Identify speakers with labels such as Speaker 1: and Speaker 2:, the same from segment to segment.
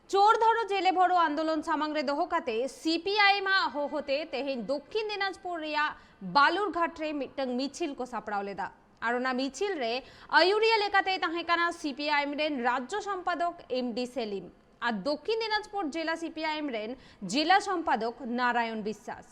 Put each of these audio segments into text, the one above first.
Speaker 1: चोर धरो जेले भरो आंदोलन सामंगरे दहकाते सीपीआईएम होते तेहेन दक्षिण दिनाजपुर रिया बालुरघाट रे मिटंग मिছিল को सापड़ाव लेदा और ना मिছিল रे आयुरिया लेकाते ताहेकाना सीपीआईएम रेन राज्य सम्पादक एमडी सेलिम और दक्षिण दिनाजपुर जिला सीपीआईएम रेन जिला सम्पादक नारायण বিশ্বাস।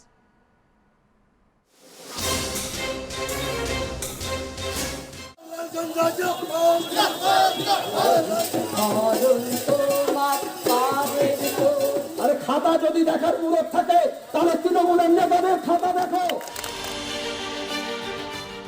Speaker 2: আরে খাতা যদি দেখার মুরত থাকে তাহলে তৃণমূলের নেতাদের খাতা দেখো।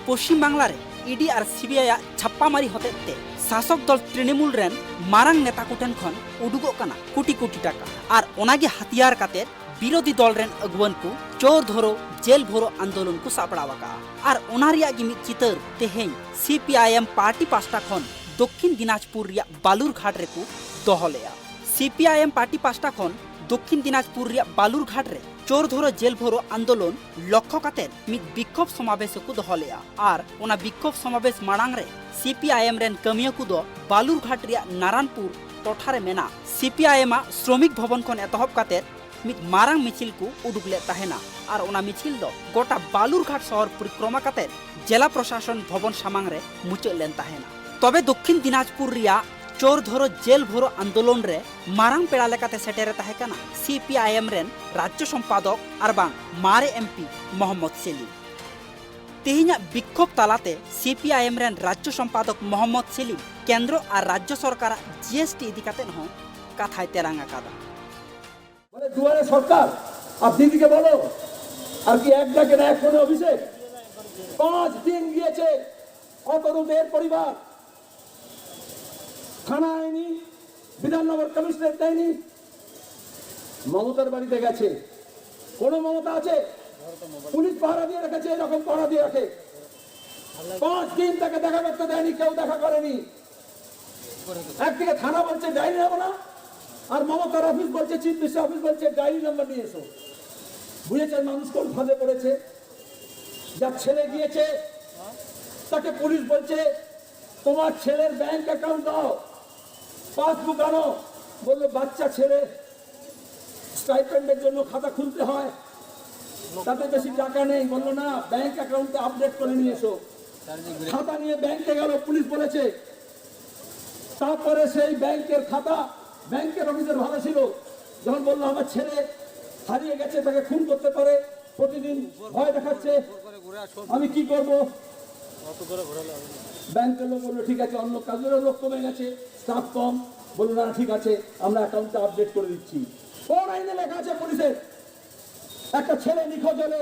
Speaker 3: পশ্চিম বাংলার ইডি আর সিবিআই ছাপ্পামারি হতেতে শাসক দল তৃণমূল রেন মারাং নেতা কুটেন খন উডুগো কানা কোটি কোটি টাকা আর ওনাগে হাতিয়ার কাতের বিরোধী দল রেন अगुवन को चोर धरो जेल भरो आंदोलन को सापड़ावा का और ओनारिया गिमी चितर तेहें सीपीआईएम पार्टी पास्टा खन दक्षिण दिनाजपुर रिया बालुरघाट रे को दहलेया। सीपीआईएम पार्टी पास्टा खन दक्षिण दिनाजपुर रिया बालुरघाट रे चोर धरो जेल भरो आंदोलन लक्ष्य कातेर मिद विक्षोभ समावेश को दहलेया और ओना विक्षोभ समावेश माड़ांग रे सीपीआईएम रेन कमिया को दो बालुरघाट रिया नारायणपुर टोठारे मेना सीपीआईएम श्रमिक भवन खन एतहब कातेर मिद मारांग मिছিল को उडुगले ताहेना और ओना मिছিল दो गोटा बालुरघाट शहर परिक्रमा कातेर जिला प्रशासन भवन सामांग रे मुचाद लेन ताहेना। तबे दक्षिण दिनाजपुर रिया चोर धरो जेल भरो आंदोलन रे मारांग पेड़ा लेकाते सेटेरे ताहेकाना सीपीआईएम रेन राज्य सम्पादक और बांग मारे एमपी मोहम्मद सेलिम। तेहिना विक्षोभ तालाते सीपीआईएम रेन राज्य सम्पादक मोहम्मद सेलिम केंद्र और राज्य सरकार जीएसटी इदी काते न कथाय तेरांगा कादा
Speaker 2: মানে দুয়ারে সরকার আর দিদিকে বলো আর কি এক ডাকে এক ফোনে অভিষেক 5 দিন গিয়েছে অতরুদের পরিবার থানা আইনি বিধাননগর কমিশনার দেয়নি মমতার বাড়িতে গেছে কোন মমতা আছে পুলিশ পাহারা দিয়ে রেখেছে এরকম পাহারা দিয়ে রাখে 5 দিন তাকে দেখা করতে দেয়নি কেউ দেখা করেনি একদিকে থানা বলছে ডায়েরি নেব না আর মমতার অফিস বলছে চিফ মিনিস্টার অফিস বলছে ডায়েরি নাম্বার নিয়ে এসো বুঝেছেন মানুষ কোন ফাঁদে পড়েছে যার ছেলে গিয়েছে তাকে পুলিশ বলছে তোমার ছেলের ব্যাংক অ্যাকাউন্ট দাও পাসবুক আনো বললো বাচ্চা ছেলে স্টাইপেন্ডের জন্য খাতা খুলতে হয় তাতে বেশি টাকা নেই বললো না ব্যাংক অ্যাকাউন্টে আপডেট করে নিয়ে এসো খাতা নিয়ে ব্যাংকে গেল পুলিশ বলেছে তারপরে সেই ব্যাংকের খাতা ব্যাংকের অফিসার ভালো ছিল যখন বললো আমার ছেলে হারিয়ে গেছে তাকে খুন করতে পারে প্রতিদিন ভয় দেখাচ্ছে আমি কি করব ব্যাংকের লোক বললো ঠিক আছে অন্য কাজেরও লোক কমে গেছে স্টাফ কম বললো না ঠিক আছে আমরা অ্যাকাউন্টটা আপডেট করে দিচ্ছি। কোন আইনে লেখা আছে পুলিশের একটা ছেলে নিখোঁজ হলে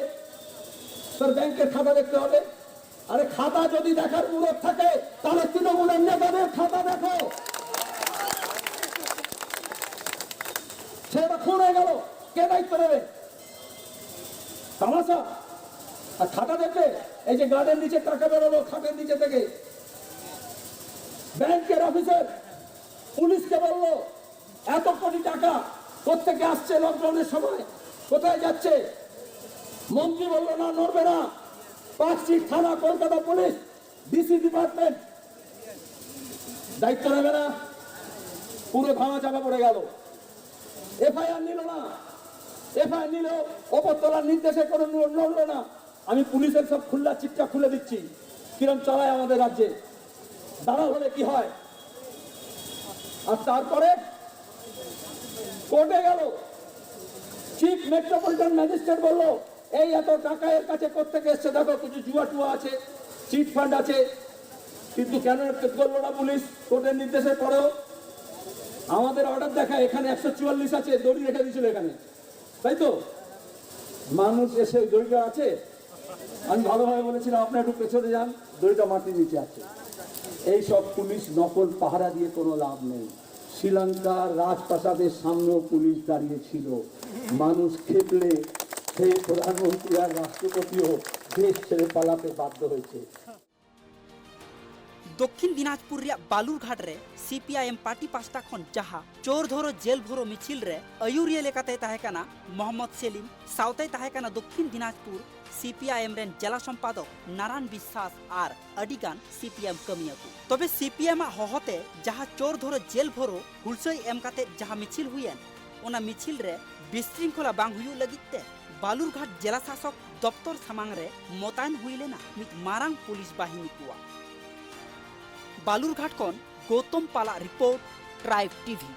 Speaker 2: তার ব্যাংকের খাতা দেখতে হবে? আরে খাতা যদি দেখার মুরত থাকে তাহলে তৃণমূলের নেতাদের খাতা দেখো। ছেলেটা খুন হয়ে গেল কে দায়িত্ব নেবে? তামাশা। আর খাতা দেখবে এই যে গার্ডের নিচে টাকা বেরোলো খাটের নিচে থেকে ব্যাংকের অফিসার পুলিশকে বললো এত কোটি টাকা কোত্থেকে আসছে লকডাউনের সময় কোথায় যাচ্ছে মন্ত্রী বললো না নড়বে না পাঁচটি থানা কলকাতা পুলিশ ডিসি ডিপার্টমেন্ট দায়িত্ব নেবে না পুরো ধামা চাপা পড়ে গেল। এফআইআর নিল না এফআইআর নিল ওপর তলার নির্দেশে কোনো নড়লো না। আমি পুলিশের সব খুল্লা চিটটা খুলে দিচ্ছি কিরম চালায় আমাদের রাজ্যে দাঁড়া হলে কি হয়। আর তারপরে কোর্টে গেল চিফ মেট্রোপলিটন ম্যাজিস্ট্রেট বললো এই এত টাকা এর কাছে কোত্থেকে এসছে দেখো কিছু জুয়া টুয়া আছে চিট ফান্ড আছে কিন্তু কেন করলো না পুলিশ কোর্টের নির্দেশের পরেও আমাদের অর্ডার দেখা এখানে 144 আছে দড়ি রেখে দিয়েছিল এখানে তাই তো মানুষ এসে দড়িটা আছে আমি ভালোভাবে বলেছিলাম আপনি একটু পেছনে যান দড়িটা মাটির নিচে আছে। এই সব পুলিশ নকল পাহারা দিয়ে কোনো লাভ নেই। শ্রীলঙ্কার রাজপ্রাসাদের সামনেও পুলিশ দাঁড়িয়ে ছিল মানুষ খেপলে সেই প্রধানমন্ত্রী আর রাষ্ট্রপতিও দেশ ছেড়ে পালাতে বাধ্য হয়েছে।
Speaker 3: दक्षिण दिनाजपुर रे बालुरघाट रे सीपीआईएम पार्टी पास्टा खन जहा चोर धरो जेल भरो मिছিল रे अयुरिया लेकाते ताहेकाना मोहम्मद सेलिम साउते ताहेकाना दक्षिण दिनाजपुर सीपीआईएम रेन जिला संपादक नारायण विश्वास आर अडिगान सीपीएम कमिया को तबे सीपीएम हहते जहा चोर धरो जेल भरो हुलसई एम काते जहा मिছিল हुयेन ओना मिছিল रे बिशृंखला बांग हुयु लगिते बालुरघाट जिला शासक दफ्तर सामांग रे मोतायन हुई लेना मित मारांग पुलिस बाहिनी कुआ बालुरघाट खन गौतम पाला रिपोर्ट ट्राइब टीवी।